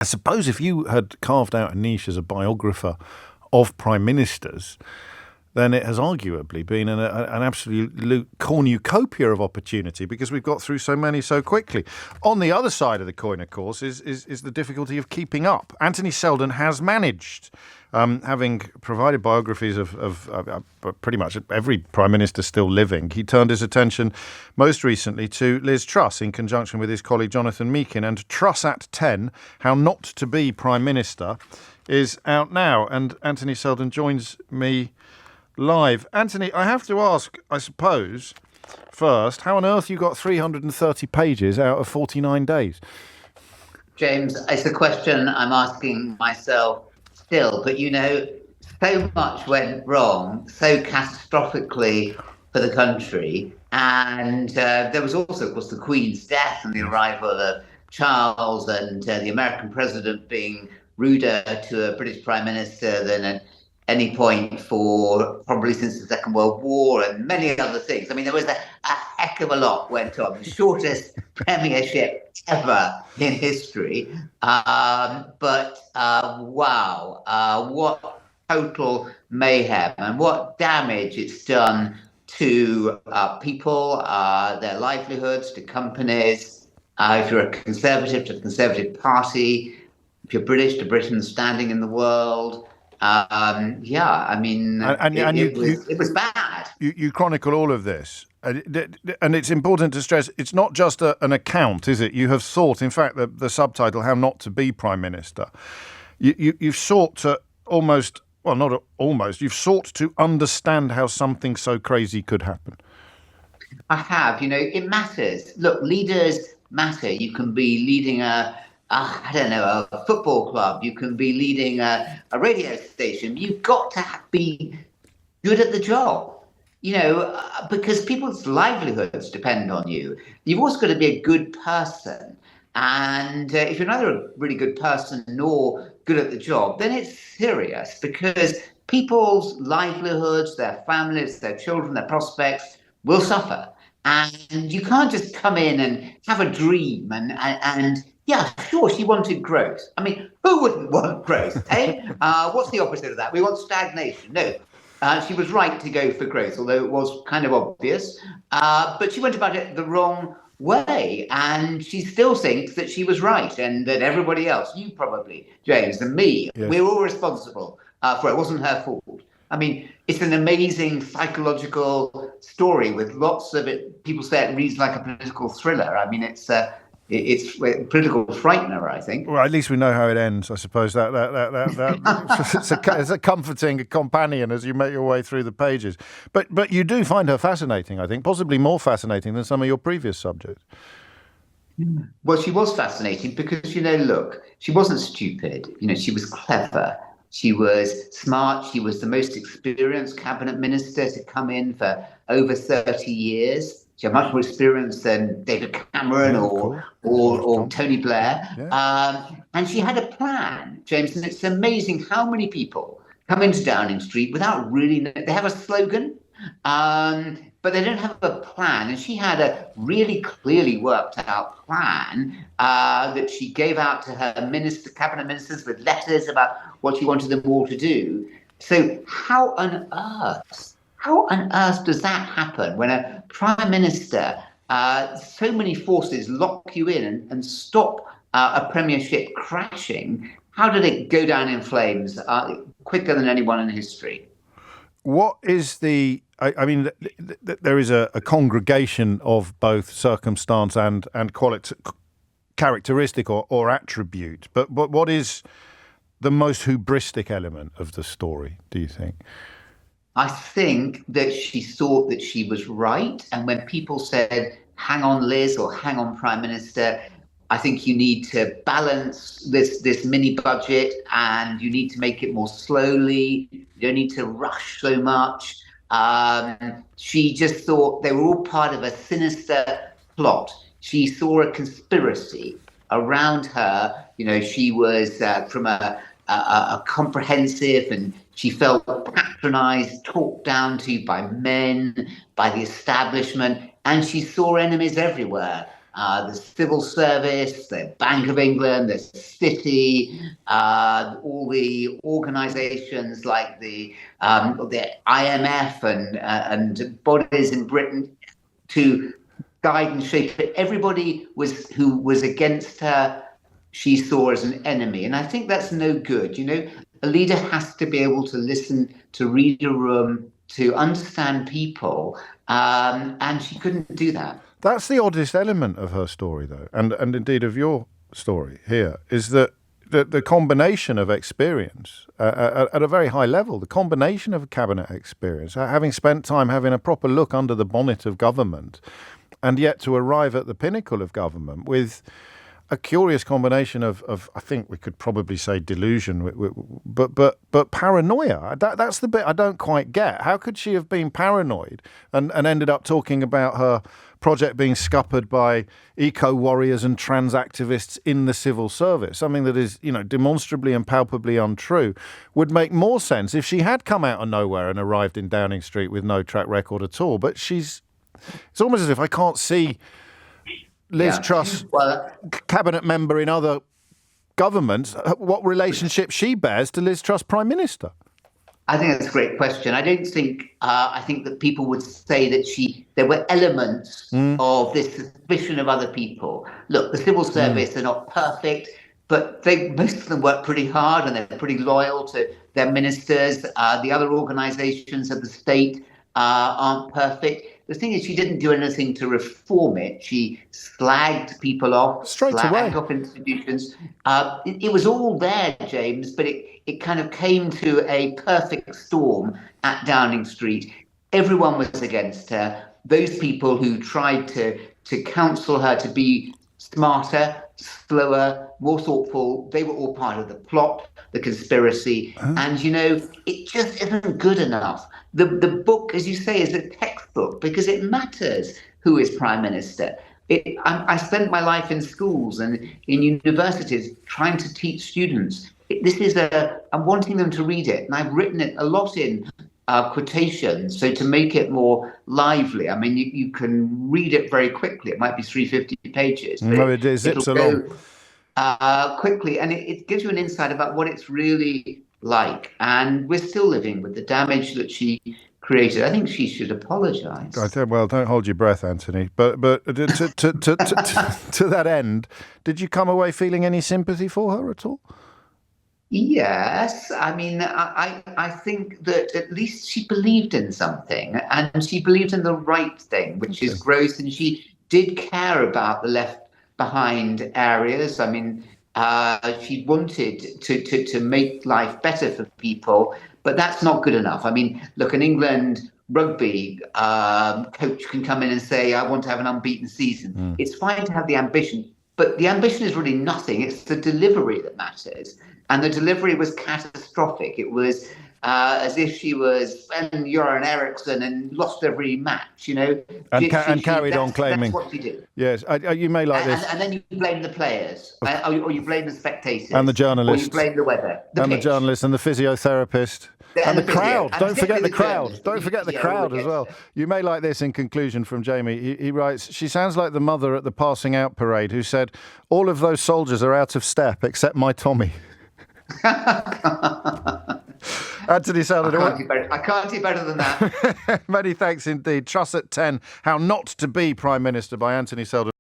I suppose if you had carved out a niche as a biographer of prime ministers, then it has arguably been an absolute cornucopia of opportunity, because we've got through so many so quickly. On the other side of the coin, of course, is the difficulty of keeping up. Anthony Seldon has managed, having provided biographies of pretty much every prime minister still living. He turned his attention most recently to Liz Truss in conjunction with his colleague Jonathan Meakin. And Truss at 10, How Not to Be Prime Minister, is out now. And Anthony Seldon joins me live. Anthony, I have to ask, I suppose, first, how on earth you got 330 pages out of 49 days? James, it's a question I'm asking myself still. But, so much went wrong so catastrophically for the country. And there was also, of course, the Queen's death and the arrival of Charles, and the American president being ruder to a British prime minister than at any point for probably since the Second World War, and many other things. I mean, there was a heck of a lot went on. The shortest premiership ever in history. Wow, what total mayhem and what damage it's done to people, their livelihoods, to companies. If you're a Conservative, to the Conservative Party. If you're British, to Britain's standing in the world. It was bad. You chronicle all of this, and it's important to stress it's not just an account, is it? You have sought, in fact, the subtitle, How Not to Be Prime Minister. You've sought to you've sought to understand how something so crazy could happen. I have. It matters. Look, leaders matter. You can be leading a football club. You can be leading a radio station. You've got to be good at the job, because people's livelihoods depend on you. You've also got to be a good person. And if you're neither a really good person nor good at the job, then it's serious, because people's livelihoods, their families, their children, their prospects will suffer. And you can't just come in and have a dream and yeah, sure, she wanted growth. I mean, who wouldn't want growth, eh? What's the opposite of that? We want stagnation. No, she was right to go for growth, although it was kind of obvious. But she went about it the wrong way, and she still thinks that she was right, and that everybody else, you probably, James, and me, yes, we're all responsible for it. It wasn't her fault. I mean, it's an amazing psychological story with lots of it. People say it reads like a political thriller. I mean, it's a political frightener, I think. Well, at least we know how it ends, I suppose. That it's a comforting companion as you make your way through the pages. But you do find her fascinating, I think, possibly more fascinating than some of your previous subjects. Well, she was fascinating because, look, she wasn't stupid. She was clever. She was smart. She was the most experienced cabinet minister to come in for over 30 years. She had much more experience than David Cameron or Tony Blair. Yeah. And she had a plan, James. And it's amazing how many people come into Downing Street without really... They have a slogan, but they don't have a plan. And she had a really clearly worked out plan that she gave out to her cabinet ministers with letters about what she wanted them all to do. So how on earth does that happen when a prime minister, so many forces lock you in and stop a premiership crashing? How did it go down in flames quicker than anyone in history? What is there is a congregation of both circumstance and characteristic or attribute, but what is the most hubristic element of the story, do you think? I think that she thought that she was right. And when people said, hang on, Liz, or hang on, Prime Minister, I think you need to balance this mini budget and you need to make it more slowly. You don't need to rush so much. She just thought they were all part of a sinister plot. She saw a conspiracy around her. She was from a comprehensive, and she felt patronized, talked down to by men, by the establishment, and she saw enemies everywhere. the civil service, the Bank of England, the City, all the organisations like the IMF and bodies in Britain to guide and shape it. Everybody who was against her, she saw as an enemy. And I think that's no good. A leader has to be able to listen, to read a room, to understand people. And she couldn't do that. That's the oddest element of her story, though, and indeed of your story here, is that the combination of experience at a very high level, the combination of cabinet experience, having spent time having a proper look under the bonnet of government, and yet to arrive at the pinnacle of government with a curious combination of I think we could probably say delusion, but paranoia. That's the bit I don't quite get. How could she have been paranoid and ended up talking about her project being scuppered by eco-warriors and trans activists in the civil service? Something that is, demonstrably and palpably untrue. Would make more sense if she had come out of nowhere and arrived in Downing Street with no track record at all. But it's almost as if I can't see Liz Truss, cabinet member in other governments, what relationship she bears to Liz Truss Prime Minister. I think that's a great question. I don't think, I think that people would say that there were elements of this suspicion of other people. Look, the civil service are not perfect, but most of them work pretty hard and they're pretty loyal to their ministers. The other organisations of the state aren't perfect. The thing is, she didn't do anything to reform it. She slagged people off, slagged off institutions. It was all there, James, but it kind of came to a perfect storm at Downing Street. Everyone was against her. Those people who tried to counsel her to be smarter, slower, more thoughtful, they were all part of the plot, the conspiracy. And, it just isn't good enough. The book, as you say, is a textbook because it matters who is Prime Minister. I spent my life in schools and in universities trying to teach students. I'm wanting them to read it. And I've written it a lot in quotations, so to make it more lively. I mean, you can read it very quickly. It might be 350 pages. No, it is. It's along. Quickly, and it gives you an insight about what it's really like. And we're still living with the damage that she created. I think she should apologise. Well, don't hold your breath, Anthony. But to that end, did you come away feeling any sympathy for her at all? Yes. I mean, I think that at least she believed in something, and she believed in the right thing, which is growth, and she did care about the left behind areas. I mean, she wanted to make life better for people, but that's not good enough. I mean, look, an England rugby coach can come in and say, I want to have an unbeaten season. It's fine to have the ambition, but the ambition is really nothing. It's the delivery that matters. And the delivery was catastrophic. It was as if she was Göran Eriksson and lost every match, And carried on claiming. That's what she did. Yes, you may like this. And then you blame the players, or you blame the spectators. And the journalists. Or you blame the weather. The journalists and the physiotherapist. And the crowd. Don't forget the crowd. Don't forget the crowd as well. You may like this in conclusion from Jamie. He writes, she sounds like the mother at the passing out parade who said, all of those soldiers are out of step except my Tommy. Anthony Seldon. I can't do better than that. Many thanks indeed. Truss at 10, How Not to Be Prime Minister by Anthony Seldon.